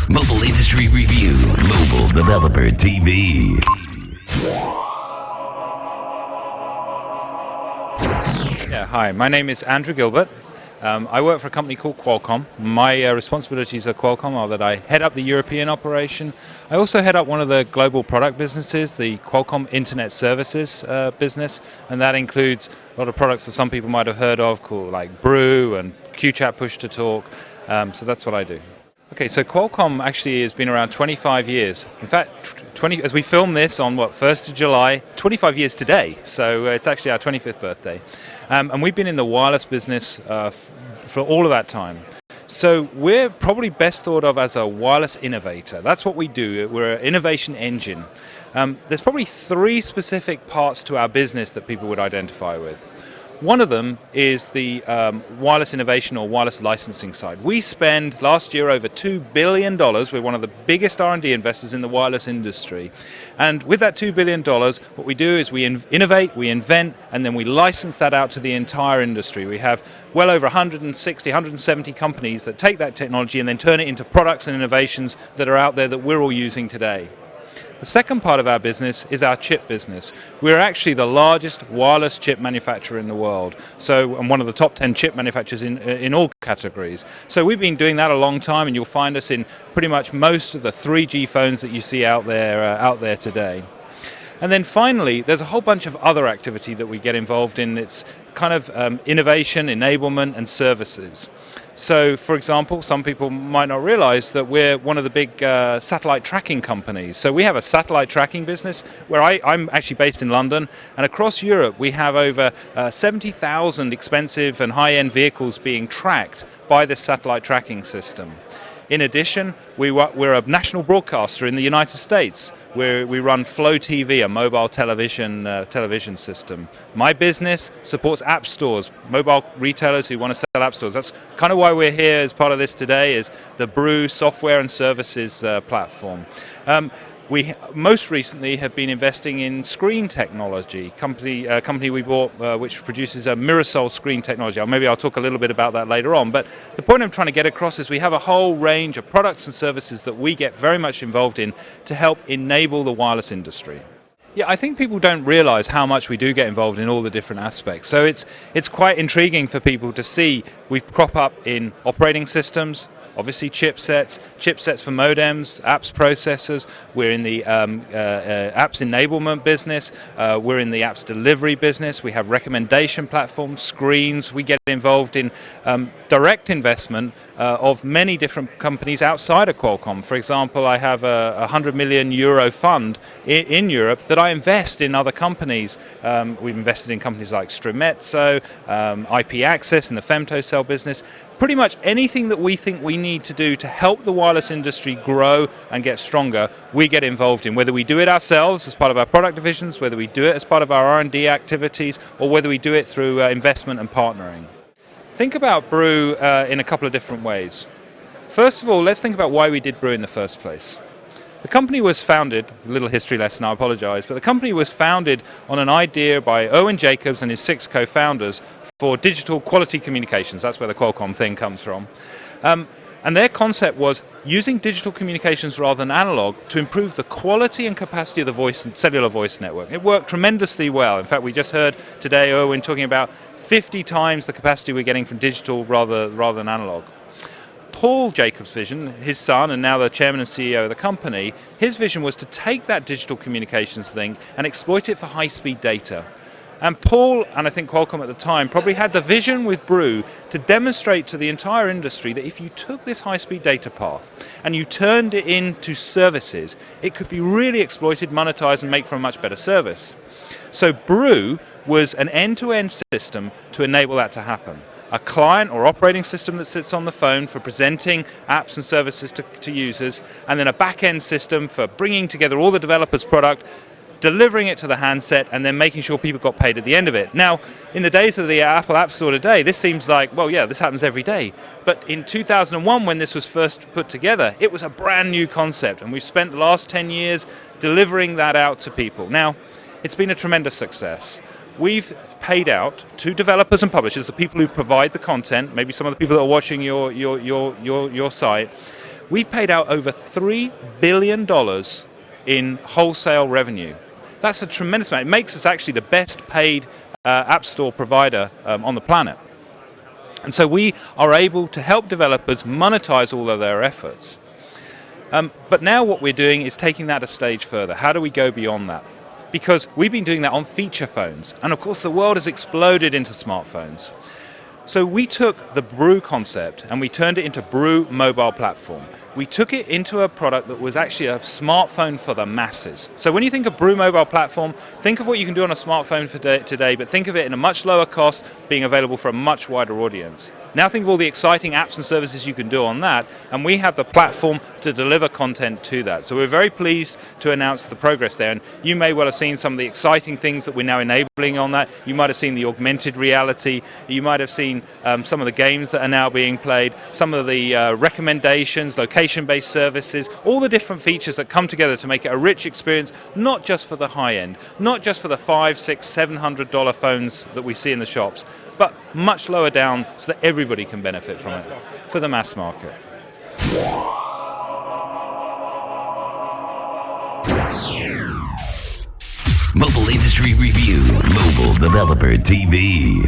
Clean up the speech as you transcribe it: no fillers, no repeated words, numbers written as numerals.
Mobile Industry Review, Mobile Developer TV. Yeah, hi, my name is Andrew Gilbert. I work for a company called Qualcomm. My responsibilities at Qualcomm are that I head up the European operation. I also head up one of the global product businesses, the Qualcomm Internet Services business, and that includes a lot of products that some people might have heard of, called like Brew and Chat Push to Talk. So that's what I do. Okay, so Qualcomm actually has been around 25 years. In fact, as we film this on 1st of July, 25 years today. So it's actually our 25th birthday. And we've been in the wireless business for all of that time. So we're probably best thought of as a wireless innovator. That's what we do. We're an innovation engine. There's probably three specific parts to our business that people would identify with. One of them is the wireless innovation or wireless licensing side. We spend last year over $2 billion. We're one of the biggest R&D investors in the wireless industry. And with that $2 billion, what we do is we innovate, we invent, and then we license that out to the entire industry. We have well over 160, 170 companies that take that technology and then turn it into products and innovations that are out there that we're all using today. The second part of our business is our chip business. We're actually the largest wireless chip manufacturer in the world. So, and one of the top 10 chip manufacturers in all categories. So we've been doing that a long time, and you'll find us in pretty much most of the 3G phones that you see out there today. And then finally, there's a whole bunch of other activity that we get involved in. It's kind of innovation, enablement, and services. So, for example, some people might not realize that we're one of the big satellite tracking companies. So we have a satellite tracking business where I'm actually based in London, and across Europe we have over 70,000 expensive and high-end vehicles being tracked by this satellite tracking system. In addition, we're a national broadcaster in the United States, where we run Flow TV, a mobile television system. My business supports app stores, mobile retailers who want to sell app stores. That's kind of why we're here as part of this today, is the Brew software and services platform. We most recently have been investing in screen technology, company we bought which produces a Mirasol screen technology. Maybe I'll talk a little bit about that later on, but the point I'm trying to get across is we have a whole range of products and services that we get very much involved in to help enable the wireless industry. Yeah, I think people don't realize how much we do get involved in all the different aspects. So it's quite intriguing for people to see we crop up in operating systems, obviously chipsets for modems, apps processors. We're in the apps enablement business. We're in the apps delivery business. We have recommendation platforms, screens. We get involved in direct investment of many different companies outside of Qualcomm. For example, I have a 100 million euro fund in Europe that I invest in other companies. We've invested in companies like Stremezzo, IP Access in the femtocell business. Pretty much anything that we think we need to do to help the wireless industry grow and get stronger, we get involved in. Whether we do it ourselves as part of our product divisions, whether we do it as part of our R&D activities, or whether we do it through investment and partnering. Think about Brew in a couple of different ways. First of all, let's think about why we did Brew in the first place. The company was founded, a little history lesson, I apologize, but the company was founded on an idea by Owen Jacobs and his 6 co-founders for digital quality communications. That's where the Qualcomm thing comes from. And their concept was using digital communications rather than analog to improve the quality and capacity of the voice and cellular voice network. It worked tremendously well. In fact, we just heard today Owen talking about 50 times the capacity we're getting from digital rather than analog. Paul Jacobs' vision, his son and now the chairman and CEO of the company, his vision was to take that digital communications thing and exploit it for high-speed data. And Paul, and I think Qualcomm at the time, probably had the vision with Brew to demonstrate to the entire industry that if you took this high-speed data path and you turned it into services, it could be really exploited, monetized, and make for a much better service. So Brew was an end-to-end system to enable that to happen. A client or operating system that sits on the phone for presenting apps and services to users, and then a back-end system for bringing together all the developers' product, delivering it to the handset, and then making sure people got paid at the end of it. Now, in the days of the Apple App Store today, this seems like, well, yeah, this happens every day. But in 2001, when this was first put together, it was a brand new concept, and we've spent the last 10 years delivering that out to people. Now, it's been a tremendous success. We've paid out to developers and publishers, the people who provide the content, maybe some of the people that are watching your site. we've paid out over $3 billion in wholesale revenue. That's a tremendous amount. It makes us actually the best paid app store provider on the planet. And so we are able to help developers monetize all of their efforts. But now what we're doing is taking that a stage further. How do we go beyond that? Because we've been doing that on feature phones. And of course the world has exploded into smartphones. So we took the Brew concept and we turned it into Brew mobile platform. We took it into a product that was actually a smartphone for the masses. So when you think of Brew mobile platform, think of what you can do on a smartphone today, but think of it in a much lower cost, being available for a much wider audience. Now think of all the exciting apps and services you can do on that, and we have the platform to deliver content to that. So we're very pleased to announce the progress there, and you may well have seen some of the exciting things that we're now enabling on that. You might have seen the augmented reality, you might have seen some of the games that are now being played, some of the recommendations, location-based services, all the different features that come together to make it a rich experience, not just for the high end, not just for the $500, $600, $700 phones that we see in the shops, but much lower down so that everybody can benefit from it for the mass market. Mobile Industry Review, Mobile Developer TV.